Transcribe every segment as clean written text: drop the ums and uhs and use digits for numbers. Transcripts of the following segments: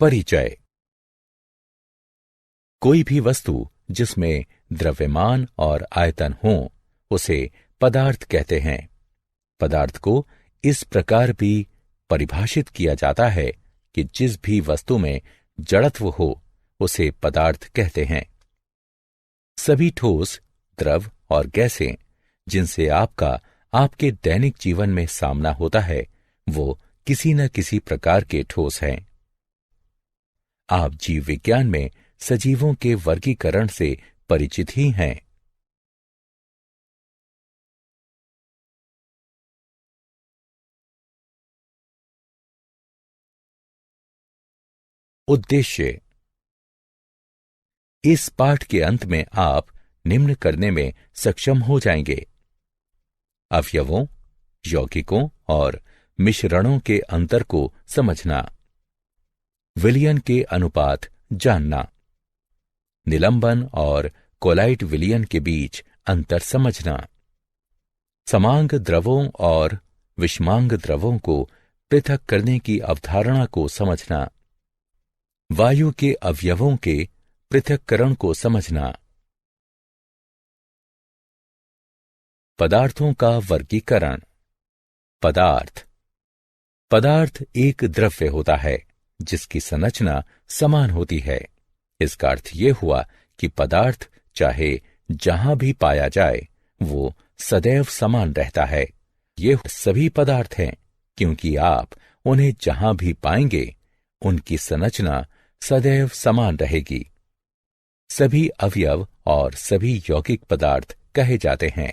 परिचय। कोई भी वस्तु जिसमें द्रव्यमान और आयतन हो उसे पदार्थ कहते हैं। पदार्थ को इस प्रकार भी परिभाषित किया जाता है कि जिस भी वस्तु में जड़त्व हो उसे पदार्थ कहते हैं। सभी ठोस, द्रव और गैसें जिनसे आपके दैनिक जीवन में सामना होता है वो किसी न किसी प्रकार के ठोस हैं। आप जीव विज्ञान में सजीवों के वर्गीकरण से परिचित ही हैं। उद्देश्य। इस पाठ के अंत में आप निम्न करने में सक्षम हो जाएंगे: अवयवों, यौगिकों और मिश्रणों के अंतर को समझना, विलयन के अनुपात जानना, निलंबन और कोलाइट विलयन के बीच अंतर समझना, समांग द्रवों और विषमांग द्रवों को पृथक करने की अवधारणा को समझना, वायु के अवयवों के पृथक्करण को समझना। पदार्थों का वर्गीकरण। पदार्थ एक द्रव्य होता है जिसकी संरचना समान होती है। इसका अर्थ यह हुआ कि पदार्थ चाहे जहां भी पाया जाए वो सदैव समान रहता है। ये सभी पदार्थ हैं क्योंकि आप उन्हें जहां भी पाएंगे उनकी संरचना सदैव समान रहेगी। सभी अवयव और सभी यौगिक पदार्थ कहे जाते हैं।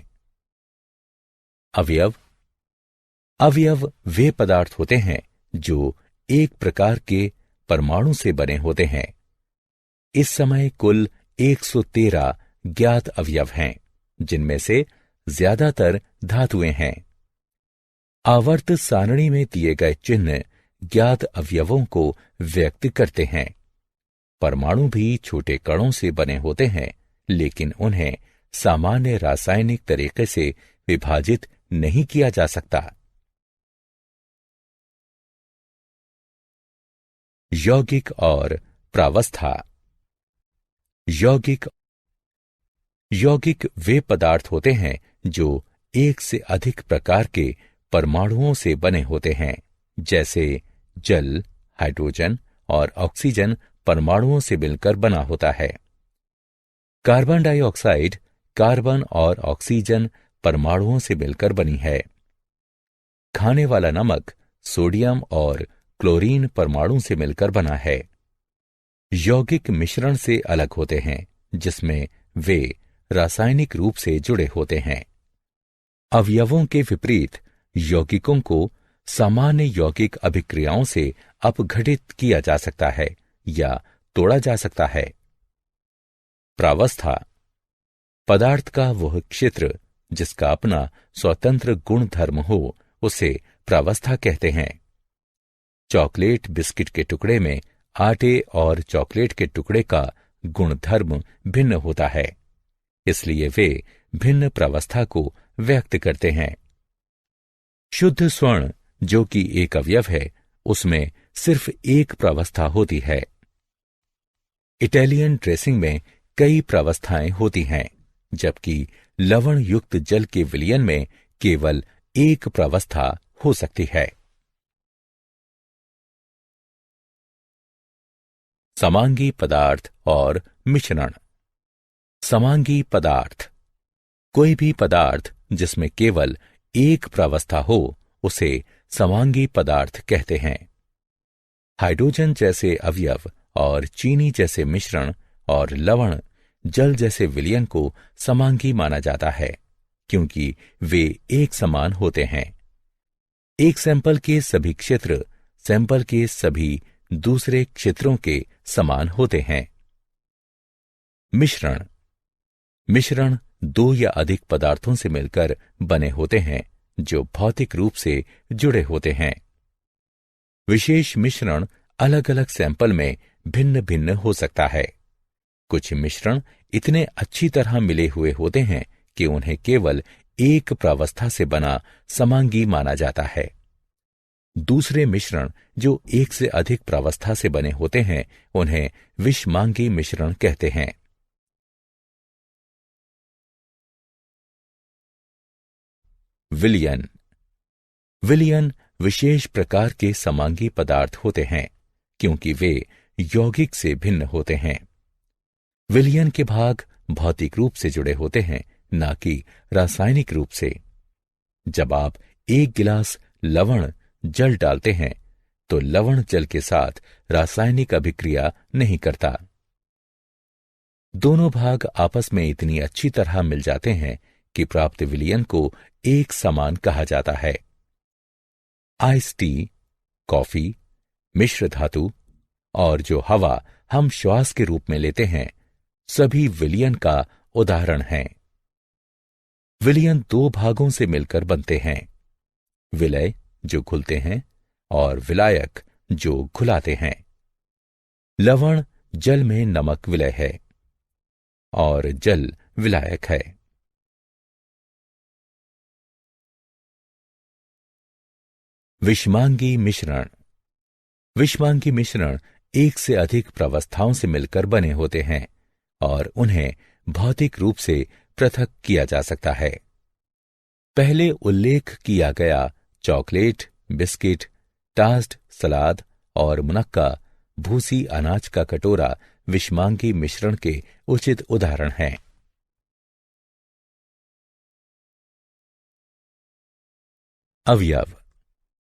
अवयव वे पदार्थ होते हैं जो एक प्रकार के परमाणु से बने होते हैं। इस समय कुल 113 ज्ञात अवयव हैं, जिनमें से ज्यादातर धातुएं हैं। आवर्त सारणी में दिए गए चिन्ह ज्ञात अवयवों को व्यक्त करते हैं। परमाणु भी छोटे कणों से बने होते हैं, लेकिन उन्हें सामान्य रासायनिक तरीके से विभाजित नहीं किया जा सकता। यौगिक और प्रावस्था। यौगिक वे पदार्थ होते हैं जो एक से अधिक प्रकार के परमाणुओं से बने होते हैं, जैसे जल, हाइड्रोजन और ऑक्सीजन परमाणुओं से मिलकर बना होता है। कार्बन डाइऑक्साइड कार्बन और ऑक्सीजन परमाणुओं से मिलकर बनी है। खाने वाला नमक सोडियम और क्लोरीन परमाणु से मिलकर बना है। यौगिक मिश्रण से अलग होते हैं, जिसमें वे रासायनिक रूप से जुड़े होते हैं। अवयवों के विपरीत यौगिकों को सामान्य यौगिक अभिक्रियाओं से अपघटित किया जा सकता है या तोड़ा जा सकता है। प्रावस्था। पदार्थ का वह क्षेत्र जिसका अपना स्वतंत्र गुण धर्म हो उसे प्रावस्था कहते हैं। चॉकलेट बिस्किट के टुकड़े में आटे और चॉकलेट के टुकड़े का गुण धर्म भिन्न होता है, इसलिए वे भिन्न प्रावस्था को व्यक्त करते हैं। शुद्ध स्वर्ण जो कि एक अवयव है, उसमें सिर्फ एक प्रावस्था होती है। इटालियन ड्रेसिंग में कई प्रावस्थाएं होती हैं, जबकि लवण युक्त जल के विलयन में केवल एक प्रावस्था हो सकती है। समांगी पदार्थ और मिश्रण। समांगी पदार्थ। कोई भी पदार्थ जिसमें केवल एक प्रावस्था हो उसे समांगी पदार्थ कहते हैं। हाइड्रोजन जैसे अवयव और चीनी जैसे मिश्रण और लवण जल जैसे विलयन को समांगी माना जाता है, क्योंकि वे एक समान होते हैं। एक सैंपल के सभी क्षेत्र सैंपल के सभी दूसरे क्षेत्रों के समान होते हैं। मिश्रण दो या अधिक पदार्थों से मिलकर बने होते हैं जो भौतिक रूप से जुड़े होते हैं। विशेष मिश्रण अलग अलग सैंपल में भिन्न भिन्न हो सकता है। कुछ मिश्रण इतने अच्छी तरह मिले हुए होते हैं कि उन्हें केवल एक प्रावस्था से बना समांगी माना जाता है। दूसरे मिश्रण जो एक से अधिक प्रावस्था से बने होते हैं उन्हें विषमांगी मिश्रण कहते हैं। विलयन। विलयन विशेष प्रकार के समांगी पदार्थ होते हैं क्योंकि वे यौगिक से भिन्न होते हैं। विलयन के भाग भौतिक रूप से जुड़े होते हैं, न कि रासायनिक रूप से। जब आप एक गिलास लवण जल डालते हैं तो लवण जल के साथ रासायनिक अभिक्रिया नहीं करता। दोनों भाग आपस में इतनी अच्छी तरह मिल जाते हैं कि प्राप्त विलयन को एक समान कहा जाता है। आइस टी, कॉफी, मिश्र धातु और जो हवा हम श्वास के रूप में लेते हैं सभी विलयन का उदाहरण हैं। विलयन दो भागों से मिलकर बनते हैं, विलय जो घुलते हैं और विलायक जो घुलाते हैं। लवण जल में नमक विलय है और जल विलायक है। विषमांगी मिश्रण। विषमांगी मिश्रण एक से अधिक प्रावस्थाओं से मिलकर बने होते हैं और उन्हें भौतिक रूप से पृथक किया जा सकता है। पहले उल्लेख किया गया चॉकलेट, बिस्किट, टास्ट, सलाद और मुनक्का भूसी अनाज का कटोरा विषमांगी मिश्रण के उचित उदाहरण हैं। अवयव।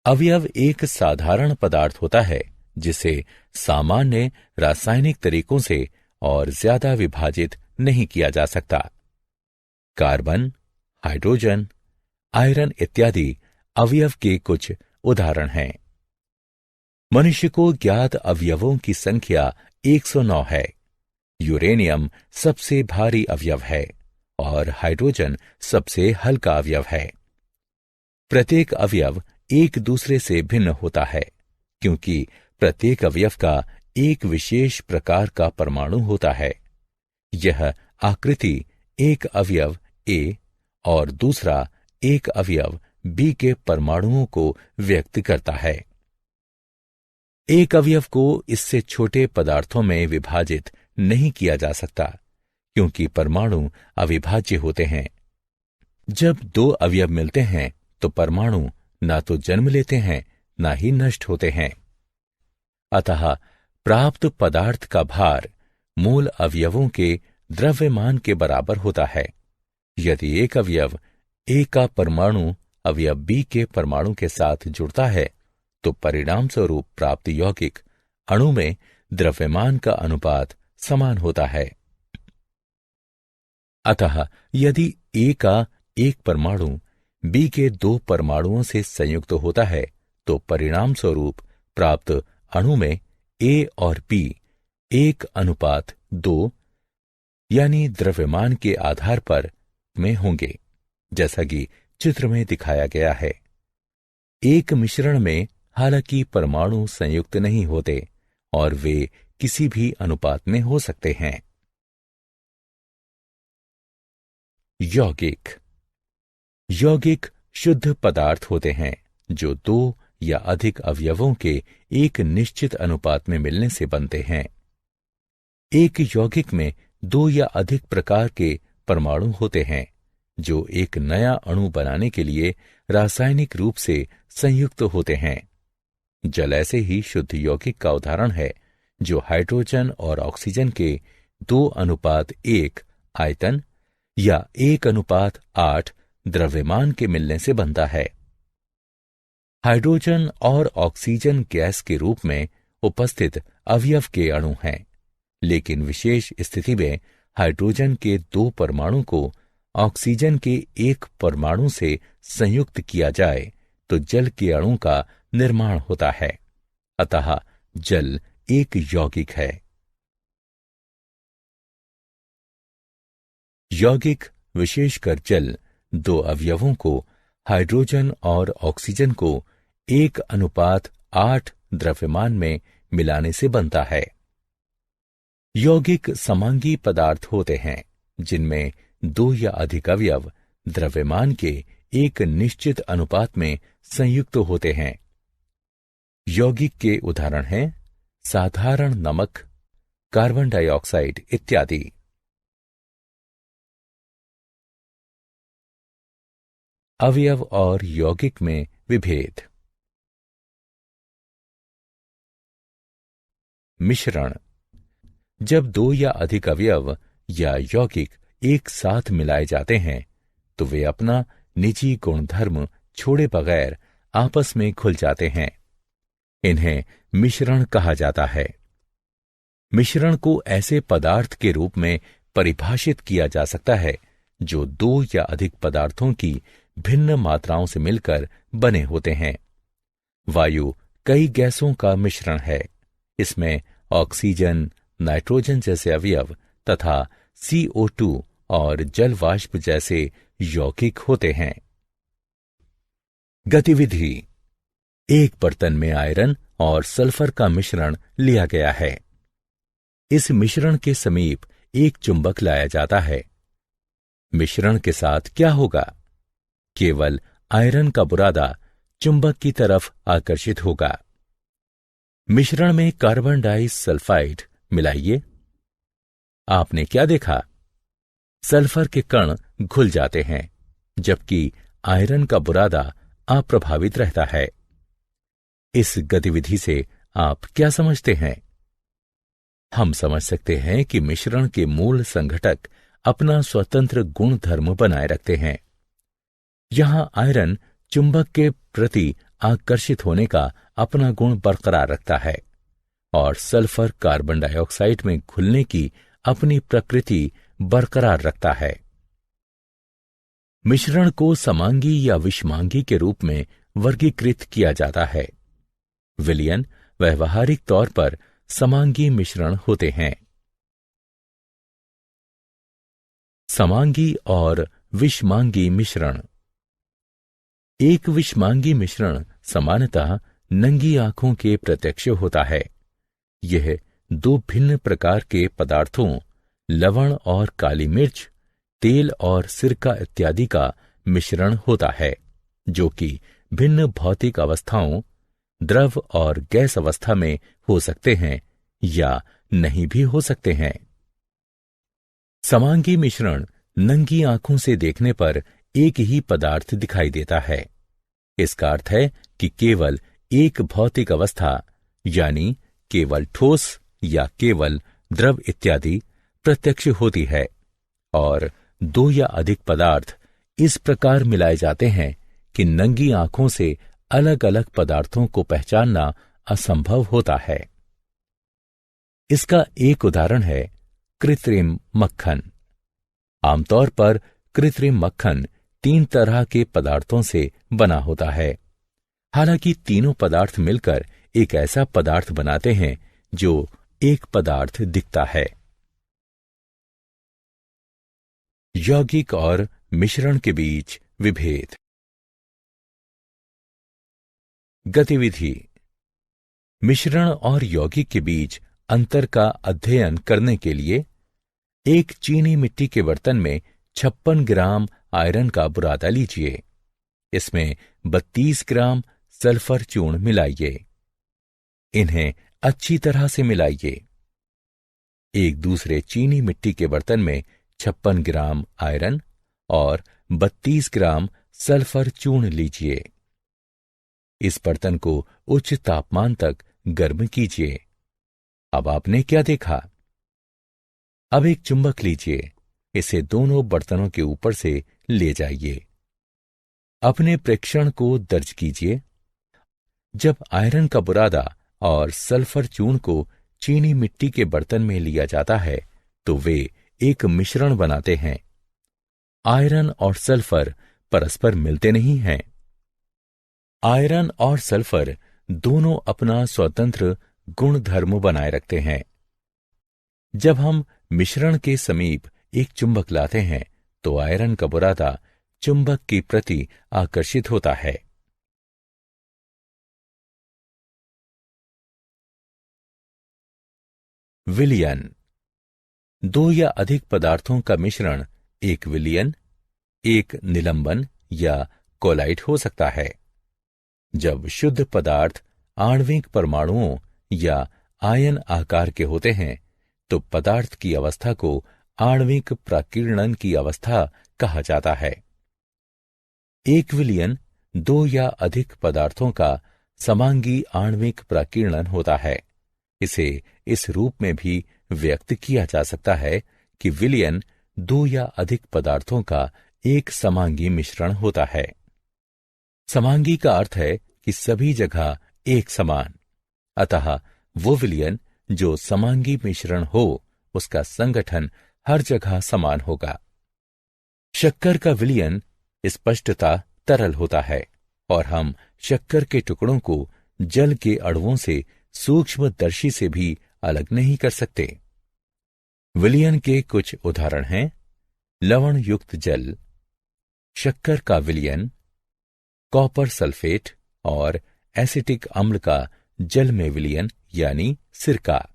अवयव एक साधारण पदार्थ होता है जिसे सामान्य रासायनिक तरीकों से और ज्यादा विभाजित नहीं किया जा सकता। कार्बन, हाइड्रोजन, आयरन इत्यादि अवयव के कुछ उदाहरण हैं। मनुष्य को ज्ञात अवयवों की संख्या 109 है। यूरेनियम सबसे भारी अवयव है और हाइड्रोजन सबसे हल्का अवयव है। प्रत्येक अवयव एक दूसरे से भिन्न होता है क्योंकि प्रत्येक अवयव का एक विशेष प्रकार का परमाणु होता है। यह आकृति एक अवयव ए और दूसरा एक अवयव बी के परमाणुओं को व्यक्त करता है। एक अवयव को इससे छोटे पदार्थों में विभाजित नहीं किया जा सकता क्योंकि परमाणु अविभाज्य होते हैं। जब दो अवयव मिलते हैं तो परमाणु ना तो जन्म लेते हैं ना ही नष्ट होते हैं। अतः प्राप्त पदार्थ का भार मूल अवयवों के द्रव्यमान के बराबर होता है। यदि एक अवयव ए का परमाणु अवयव बी के परमाणु के साथ जुड़ता है तो परिणाम स्वरूप प्राप्त यौगिक अणु में द्रव्यमान का अनुपात समान होता है। अतः यदि ए का एक परमाणु बी के दो परमाणुओं से संयुक्त होता है तो परिणाम स्वरूप प्राप्त अणु में ए और बी 1:2 यानी द्रव्यमान के आधार पर में होंगे, जैसा कि चित्र में दिखाया गया है। एक मिश्रण में हालांकि परमाणु संयुक्त नहीं होते और वे किसी भी अनुपात में हो सकते हैं। यौगिक। यौगिक शुद्ध पदार्थ होते हैं जो दो या अधिक अवयवों के एक निश्चित अनुपात में मिलने से बनते हैं। एक यौगिक में दो या अधिक प्रकार के परमाणु होते हैं जो एक नया अणु बनाने के लिए रासायनिक रूप से संयुक्त होते हैं। जल ऐसे ही शुद्ध यौगिक का उदाहरण है जो हाइड्रोजन और ऑक्सीजन के 2:1 आयतन या 1:8 द्रव्यमान के मिलने से बनता है। हाइड्रोजन और ऑक्सीजन गैस के रूप में उपस्थित अवयव के अणु हैं, लेकिन विशेष स्थिति में हाइड्रोजन के 2 परमाणु को ऑक्सीजन के 1 परमाणु से संयुक्त किया जाए तो जल के अणु का निर्माण होता है। अतः जल एक यौगिक है। यौगिक विशेषकर जल 2 अवयवों को हाइड्रोजन और ऑक्सीजन को 1:8 द्रव्यमान में मिलाने से बनता है। यौगिक समांगी पदार्थ होते हैं जिनमें 2 या अधिक अवयव द्रव्यमान के एक निश्चित अनुपात में संयुक्त होते हैं। यौगिक के उदाहरण हैं साधारण नमक, कार्बन डाइऑक्साइड इत्यादि। अवयव और यौगिक में विभेद। मिश्रण। जब दो या अधिक अवयव या यौगिक एक साथ मिलाए जाते हैं तो वे अपना निजी गुणधर्म छोड़े बगैर आपस में घुल जाते हैं। इन्हें मिश्रण कहा जाता है। मिश्रण को ऐसे पदार्थ के रूप में परिभाषित किया जा सकता है जो दो या अधिक पदार्थों की भिन्न मात्राओं से मिलकर बने होते हैं। वायु कई गैसों का मिश्रण है। इसमें ऑक्सीजन, नाइट्रोजन जैसे अवयव तथा CO2 और जल वाष्प जैसे यौगिक होते हैं। गतिविधि। एक बर्तन में आयरन और सल्फर का मिश्रण लिया गया है। इस मिश्रण के समीप एक चुंबक लाया जाता है। मिश्रण के साथ क्या होगा? केवल आयरन का बुरादा चुंबक की तरफ आकर्षित होगा। मिश्रण में कार्बन डाइसल्फाइड मिलाइए। आपने क्या देखा? सल्फर के कण घुल जाते हैं, जबकि आयरन का बुरादा अप्रभावित रहता है। इस गतिविधि से आप क्या समझते हैं? हम समझ सकते हैं कि मिश्रण के मूल संघटक अपना स्वतंत्र गुण धर्म बनाए रखते हैं। यहां आयरन चुंबक के प्रति आकर्षित होने का अपना गुण बरकरार रखता है और सल्फर कार्बन डाइऑक्साइड में घुलने की अपनी प्रकृति बरकरार रखता है। मिश्रण को समांगी या विषमांगी के रूप में वर्गीकृत किया जाता है। विलयन व्यावहारिक तौर पर समांगी मिश्रण होते हैं। समांगी और विषमांगी मिश्रण। एक विषमांगी मिश्रण सामान्यतः नंगी आंखों के प्रत्यक्ष होता है। यह दो भिन्न प्रकार के पदार्थों लवण और काली मिर्च, तेल और सिरका इत्यादि का मिश्रण होता है, जो कि भिन्न भौतिक अवस्थाओं द्रव और गैस अवस्था में हो सकते हैं या नहीं भी हो सकते हैं। समांगी मिश्रण नंगी आंखों से देखने पर एक ही पदार्थ दिखाई देता है। इसका अर्थ है कि केवल एक भौतिक अवस्था यानी केवल ठोस या केवल द्रव इत्यादि प्रत्यक्ष होती है और दो या अधिक पदार्थ इस प्रकार मिलाए जाते हैं कि नंगी आंखों से अलग अलग पदार्थों को पहचानना असंभव होता है। इसका एक उदाहरण है कृत्रिम मक्खन। आमतौर पर कृत्रिम मक्खन 3 तरह के पदार्थों से बना होता है। हालांकि तीनों पदार्थ मिलकर एक ऐसा पदार्थ बनाते हैं जो एक पदार्थ दिखता है। यौगिक और मिश्रण के बीच विभेद। गतिविधि। मिश्रण और यौगिक के बीच अंतर का अध्ययन करने के लिए एक चीनी मिट्टी के बर्तन में 56 ग्राम आयरन का बुरादा लीजिए। इसमें 32 ग्राम सल्फर चूर्ण मिलाइए। इन्हें अच्छी तरह से मिलाइए। एक दूसरे चीनी मिट्टी के बर्तन में 56 ग्राम आयरन और 32 ग्राम सल्फर चूर्ण लीजिए। इस बर्तन को उच्च तापमान तक गर्म कीजिए। अब आपने क्या देखा? अब एक चुंबक लीजिए। इसे दोनों बर्तनों के ऊपर से ले जाइए। अपने प्रेक्षण को दर्ज कीजिए। जब आयरन का बुरादा और सल्फर चूर्ण को चीनी मिट्टी के बर्तन में लिया जाता है तो वे एक मिश्रण बनाते हैं। आयरन और सल्फर परस्पर मिलते नहीं हैं। आयरन और सल्फर दोनों अपना स्वतंत्र गुण धर्म बनाए रखते हैं। जब हम मिश्रण के समीप एक चुंबक लाते हैं तो आयरन का बुरादा चुंबक के प्रति आकर्षित होता है। विलयन। दो या अधिक पदार्थों का मिश्रण एक विलयन, एक निलंबन या कोलाइड हो सकता है। जब शुद्ध पदार्थ आणविक परमाणुओं या आयन आकार के होते हैं, तो पदार्थ की अवस्था को आणविक प्राकीर्णन की अवस्था कहा जाता है। एक विलयन दो या अधिक पदार्थों का समांगी आणविक प्राकीर्णन होता है। इसे इस रूप में भी व्यक्त किया जा सकता है कि विलयन दो या अधिक पदार्थों का एक समांगी मिश्रण होता है। समांगी का अर्थ है कि सभी जगह एक समान, अतः वो विलयन जो समांगी मिश्रण हो उसका संगठन हर जगह समान होगा। शक्कर का विलयन स्पष्टता तरल होता है और हम शक्कर के टुकड़ों को जल के अणुओं से सूक्ष्मदर्शी से भी अलग नहीं कर सकते। विलयन के कुछ उदाहरण हैं लवण युक्त जल, शक्कर का विलयन, कॉपर सल्फेट और एसिटिक अम्ल का जल में विलयन यानी सिरका।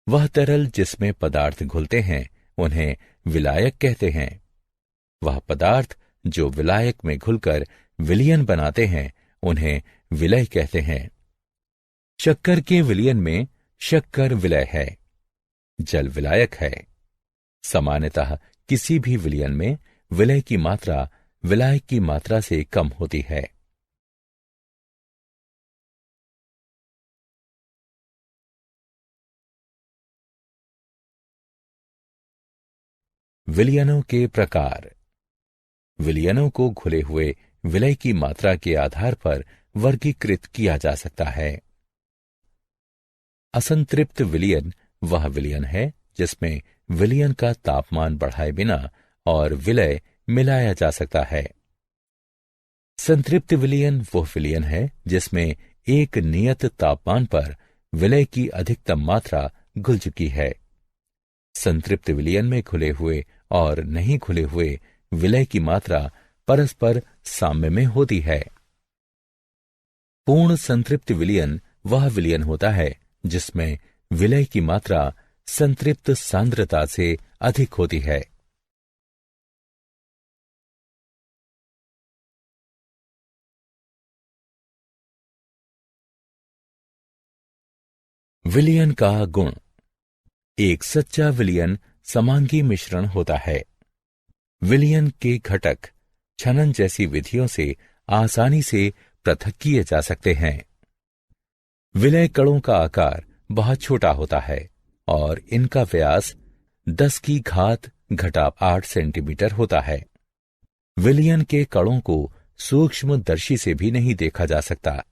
वह तरल जिसमें पदार्थ घुलते हैं उन्हें विलायक कहते हैं। वह पदार्थ जो विलायक में घुलकर विलयन बनाते हैं उन्हें विलय कहते हैं। शक्कर के विलयन में शक्कर विलय है, जल विलायक है। सामान्यतः किसी भी विलयन में विलय की मात्रा विलायक की मात्रा से कम होती है। विलयनों के प्रकार। विलयनों को घुले हुए विलय की मात्रा के आधार पर वर्गीकृत किया जा सकता है। असंतृप्त विलयन वह विलयन है जिसमें विलयन का तापमान बढ़ाए बिना और विलय मिलाया जा सकता है। संतृप्त विलयन वह विलयन है जिसमें एक नियत तापमान पर विलय की अधिकतम मात्रा घुल चुकी है। संतृप्त विलयन में घुले हुए और नहीं घुले हुए विलय की मात्रा परस्पर साम्य में होती है। पूर्ण संतृप्त विलयन वह विलयन होता है जिसमें विलय की मात्रा संतृप्त सांद्रता से अधिक होती है। विलयन का गुण। एक सच्चा विलयन समांगी मिश्रण होता है। विलयन के घटक छनन जैसी विधियों से आसानी से पृथक किए जा सकते हैं। विलय कणों का आकार बहुत छोटा होता है और इनका व्यास 10⁻8 सेंटीमीटर होता है। विलयन के कणों को सूक्ष्मदर्शी से भी नहीं देखा जा सकता।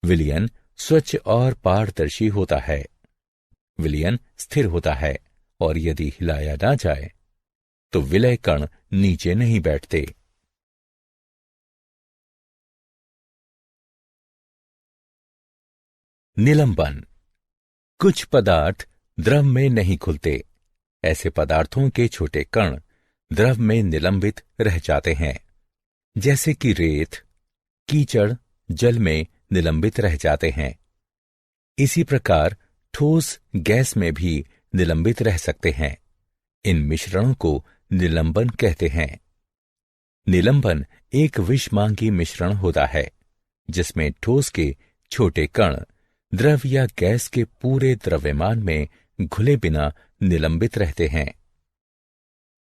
विलयन स्वच्छ और पारदर्शी होता है। विलयन स्थिर होता है और यदि हिलाया ना जाए तो विलय कण नीचे नहीं बैठते। निलंबन। कुछ पदार्थ द्रव में नहीं घुलते। ऐसे पदार्थों के छोटे कण द्रव में निलंबित रह जाते हैं, जैसे कि रेत, कीचड़ जल में निलंबित रह जाते हैं। इसी प्रकार ठोस गैस में भी निलंबित रह सकते हैं। इन मिश्रणों को निलंबन कहते हैं। निलंबन एक विषमांगी मिश्रण होता है जिसमें ठोस के छोटे कण द्रव या गैस के पूरे द्रव्यमान में घुले बिना निलंबित रहते हैं।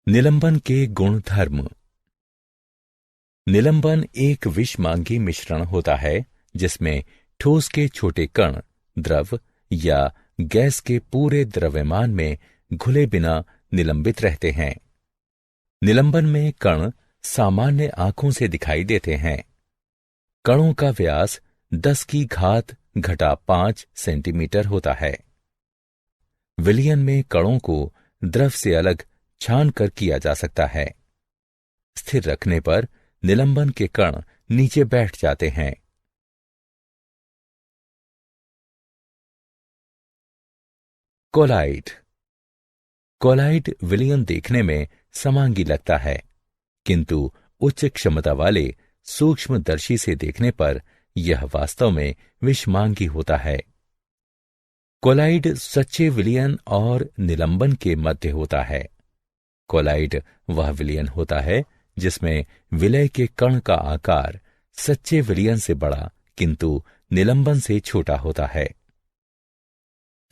निलंबन के गुण धर्म। निलंबन एक विषमांगी मिश्रण होता है जिसमें ठोस के छोटे कण द्रव या गैस के पूरे द्रव्यमान में घुले बिना निलंबित रहते हैं। निलंबन में कण सामान्य आंखों से दिखाई देते हैं। कणों का व्यास 10⁻5 सेंटीमीटर होता है। विलयन में कणों को द्रव से अलग छान कर किया जा सकता है। स्थिर रखने पर निलंबन के कण नीचे बैठ जाते हैं। कोलाइड। कोलाइड विलयन देखने में समांगी लगता है, किंतु उच्च क्षमता वाले सूक्ष्मदर्शी से देखने पर यह वास्तव में विषमांगी होता है। कोलाइड सच्चे विलयन और निलंबन के मध्य होता है। कोलाइड वह विलयन होता है जिसमें विलय के कण का आकार सच्चे विलयन से बड़ा किंतु निलंबन से छोटा होता है।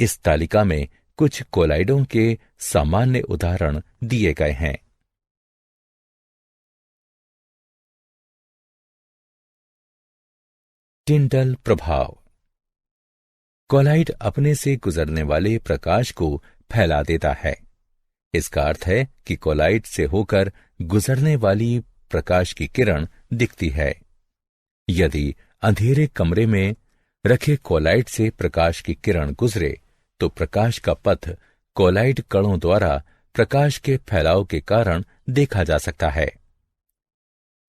इस तालिका में कुछ कोलाइडों के सामान्य उदाहरण दिए गए हैं। टिंडल प्रभाव। कोलाइड अपने से गुजरने वाले प्रकाश को फैला देता है। इसका अर्थ है कि कोलाइड से होकर गुजरने वाली प्रकाश की किरण दिखती है। यदि अंधेरे कमरे में रखे कोलाइड से प्रकाश की किरण गुजरे तो प्रकाश का पथ कोलाइड कणों द्वारा प्रकाश के फैलाव के कारण देखा जा सकता है।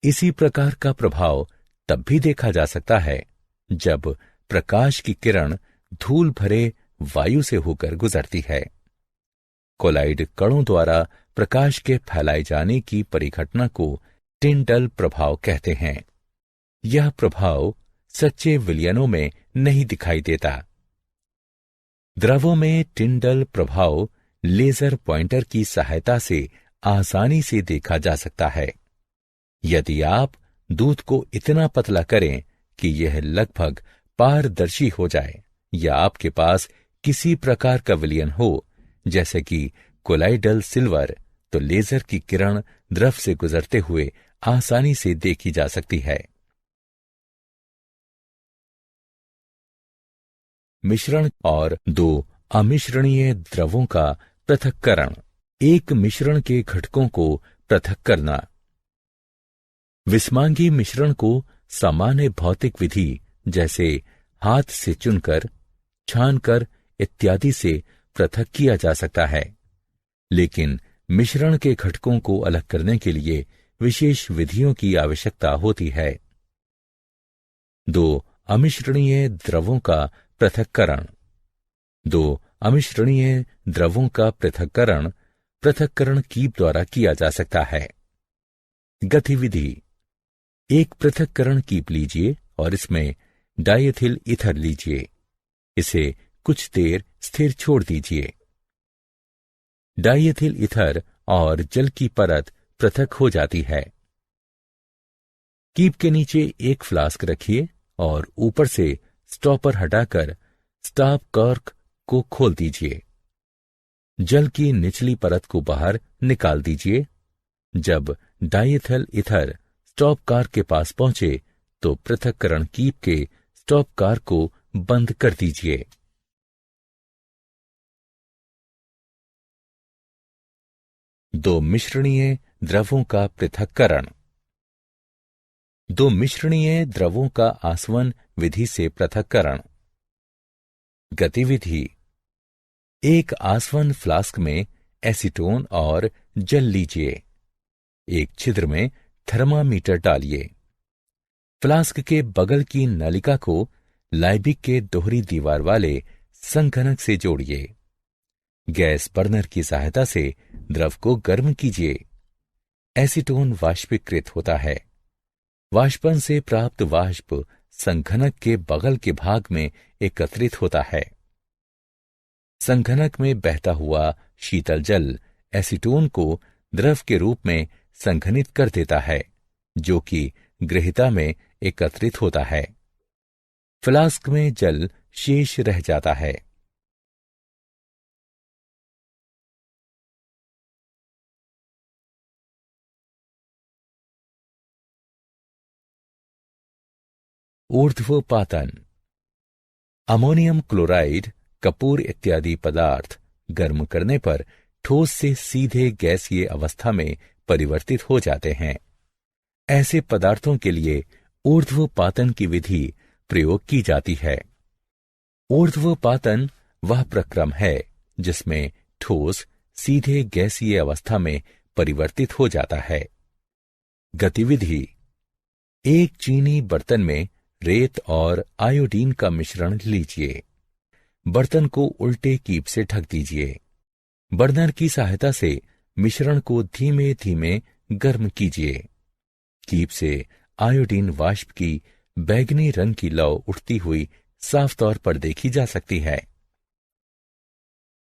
इसी प्रकार का प्रभाव तब भी देखा जा सकता है जब प्रकाश की किरण धूल भरे वायु से होकर गुजरती है। कोलाइड कणों द्वारा प्रकाश के फैलाए जाने की परिघटना को टिंडल प्रभाव कहते हैं। यह प्रभाव सच्चे विलयनों में नहीं दिखाई देता। द्रवों में टिंडल प्रभाव लेजर पॉइंटर की सहायता से आसानी से देखा जा सकता है। यदि आप दूध को इतना पतला करें कि यह लगभग पारदर्शी हो जाए या आपके पास किसी प्रकार का विलयन हो जैसे कि कोलाइडल सिल्वर, तो लेजर की किरण द्रव से गुजरते हुए आसानी से देखी जा सकती है। मिश्रण और दो अमिश्रणीय द्रवों का पृथक्करण। एक मिश्रण के घटकों को पृथक करना। विस्मांगी मिश्रण को सामान्य भौतिक विधि जैसे हाथ से चुनकर, छानकर इत्यादि से पृथक किया जा सकता है, लेकिन मिश्रण के घटकों को अलग करने के लिए विशेष विधियों की आवश्यकता होती है। दो अमिश्रणीय द्रवों का पृथक्करण। दो अमिश्रणीय द्रवों का पृथक्करण कीप द्वारा किया जा सकता है। गतिविधि। एक पृथक्करण कीप लीजिए और इसमें डाइएथिल ईथर लीजिए। इसे कुछ देर स्थिर छोड़ दीजिए। डाइएथिल ईथर और जल की परत पृथक हो जाती है। कीप के नीचे एक फ्लास्क रखिए और ऊपर से स्टॉपर हटाकर स्टॉप कॉर्क को खोल दीजिए। जल की निचली परत को बाहर निकाल दीजिए। जब डाइएथिल ईथर स्टॉप कॉर्क के पास पहुंचे तो पृथक्करण कीप के स्टॉप कॉर्क को बंद कर दीजिए। दो मिश्रणीय द्रवों का पृथक्करण। दो मिश्रणीय द्रवों का आसवन विधि से पृथक्करण। गतिविधि। एक आसवन फ्लास्क में एसीटोन और जल लीजिए। एक छिद्र में थर्मामीटर डालिए। फ्लास्क के बगल की नलिका को लाइबिक के दोहरी दीवार वाले संघनक से जोड़िए। गैस बर्नर की सहायता से द्रव को गर्म कीजिए। एसीटोन वाष्पीकृत होता है। वाष्पन से प्राप्त वाष्प संघनक के बगल के भाग में एकत्रित होता है। संघनक में बहता हुआ शीतल जल एसीटोन को द्रव के रूप में संघनित कर देता है, जो कि गृहीता में एकत्रित होता है। फ्लास्क में जल शेष रह जाता है। ऊर्ध्वपातन। अमोनियम क्लोराइड, कपूर इत्यादि पदार्थ गर्म करने पर ठोस से सीधे गैसीय अवस्था में परिवर्तित हो जाते हैं। ऐसे पदार्थों के लिए ऊर्ध्वपातन की विधि प्रयोग की जाती है। ऊर्ध्वपातन वह प्रक्रम है जिसमें ठोस सीधे गैसीय अवस्था में परिवर्तित हो जाता है। गतिविधि। एक चीनी बर्तन में रेत और आयोडीन का मिश्रण लीजिए। बर्तन को उल्टे कीप से ढक दीजिए। बर्नर की सहायता से मिश्रण को धीमे धीमे गर्म कीजिए। कीप से आयोडीन वाष्प की बैंगनी रंग की लौ उठती हुई साफ तौर पर देखी जा सकती है।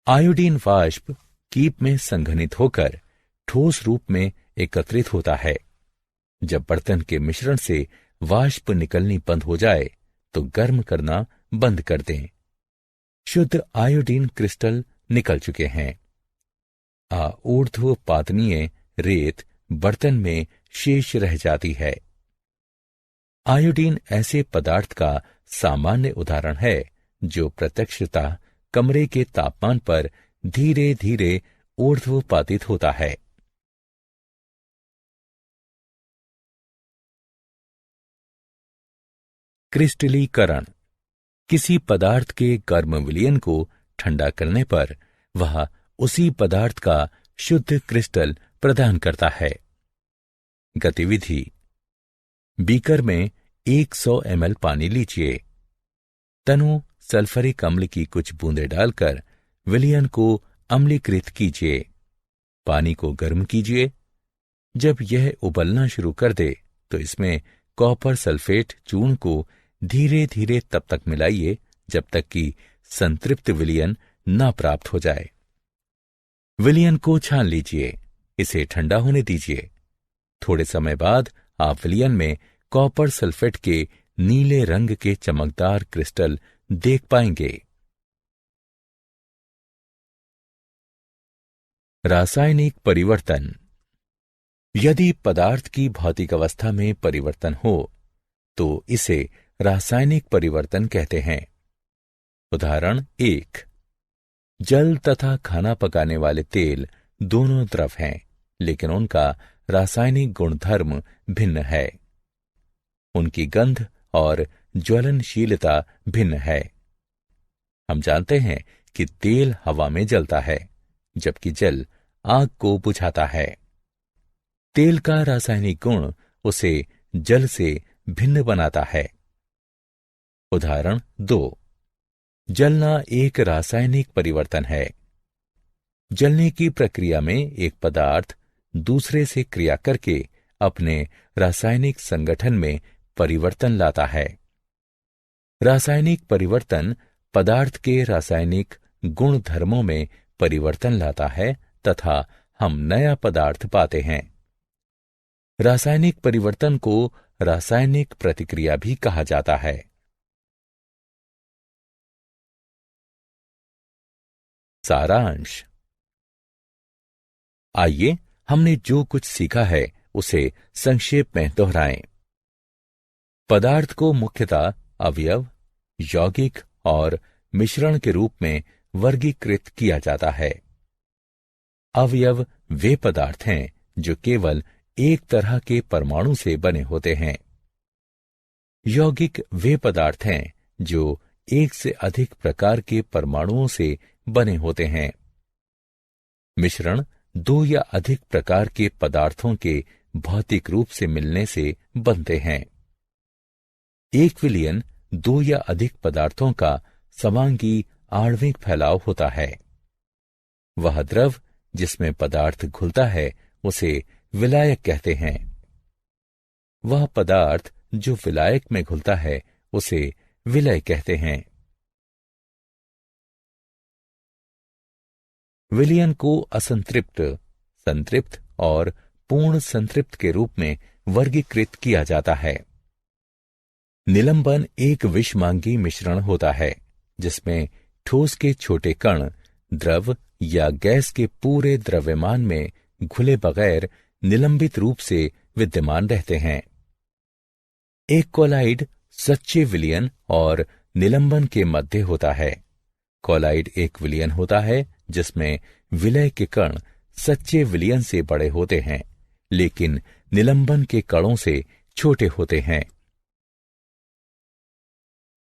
आयोडीन वाष्प कीप में संघनित होकर ठोस रूप में एकत्रित होता है। जब बर्तन के मिश्रण से वाष्प निकलनी बंद हो जाए तो गर्म करना बंद कर दें। शुद्ध आयोडीन क्रिस्टल निकल चुके हैं। ऊर्ध्वपातनीय रेत बर्तन में शेष रह जाती है। आयोडीन ऐसे पदार्थ का सामान्य उदाहरण है जो प्रत्यक्षतः कमरे के तापमान पर धीरे धीरे ऊर्ध्वपातित होता है। क्रिस्टलीकरण किसी पदार्थ के गर्म विलयन को ठंडा करने पर वह उसी पदार्थ का शुद्ध क्रिस्टल प्रदान करता है। गतिविधि: बीकर में 100 ml पानी लीजिए। तनु सल्फरिक अम्ल की कुछ बूंदें डालकर विलयन को अम्लीकृत कीजिए। पानी को गर्म कीजिए। जब यह उबलना शुरू कर दे तो इसमें कॉपर सल्फेट चूर्ण को धीरे धीरे तब तक मिलाइए जब तक कि संतृप्त विलयन न प्राप्त हो जाए। विलयन को छान लीजिए। इसे ठंडा होने दीजिए। थोड़े समय बाद आप विलयन में कॉपर सल्फेट के नीले रंग के चमकदार क्रिस्टल देख पाएंगे। रासायनिक परिवर्तन: यदि पदार्थ की भौतिक अवस्था में परिवर्तन हो तो इसे रासायनिक परिवर्तन कहते हैं। उदाहरण 1: जल तथा खाना पकाने वाले तेल दोनों द्रव हैं, लेकिन उनका रासायनिक गुणधर्म भिन्न है। उनकी गंध और ज्वलनशीलता भिन्न है। हम जानते हैं कि तेल हवा में जलता है, जबकि जल आग को बुझाता है। तेल का रासायनिक गुण उसे जल से भिन्न बनाता है। उदाहरण 2: जलना एक रासायनिक परिवर्तन है। जलने की प्रक्रिया में एक पदार्थ दूसरे से क्रिया करके अपने रासायनिक संगठन में परिवर्तन लाता है। रासायनिक परिवर्तन पदार्थ के रासायनिक गुणधर्मों में परिवर्तन लाता है तथा हम नया पदार्थ पाते हैं। रासायनिक परिवर्तन को रासायनिक प्रतिक्रिया भी कहा जाता है। सारांश: आइए हमने जो कुछ सीखा है उसे संक्षेप में दोहराएं। पदार्थ को मुख्यतः अवयव, यौगिक और मिश्रण के रूप में वर्गीकृत किया जाता है। अवयव वे पदार्थ हैं जो केवल एक तरह के परमाणु से बने होते हैं। यौगिक वे पदार्थ हैं जो एक से अधिक प्रकार के परमाणुओं से बने होते हैं। मिश्रण दो या अधिक प्रकार के पदार्थों के भौतिक रूप से मिलने से बनते हैं। एक विलयन दो या अधिक पदार्थों का समांगी आणविक फैलाव होता है। वह द्रव जिसमें पदार्थ घुलता है उसे विलायक कहते हैं। वह पदार्थ जो विलायक में घुलता है उसे विलय कहते हैं। विलयन को असंतृप्त, संतृप्त और पूर्ण संतृप्त के रूप में वर्गीकृत किया जाता है। निलंबन एक विषमांगी मिश्रण होता है जिसमें ठोस के छोटे कण द्रव या गैस के पूरे द्रव्यमान में घुले बगैर निलंबित रूप से विद्यमान रहते हैं। एक कोलाइड सच्चे विलयन और निलंबन के मध्य होता है। कोलाइड एक विलयन होता है जिसमें विलय के कण सच्चे विलयन से बड़े होते हैं, लेकिन निलंबन के कणों से छोटे होते हैं।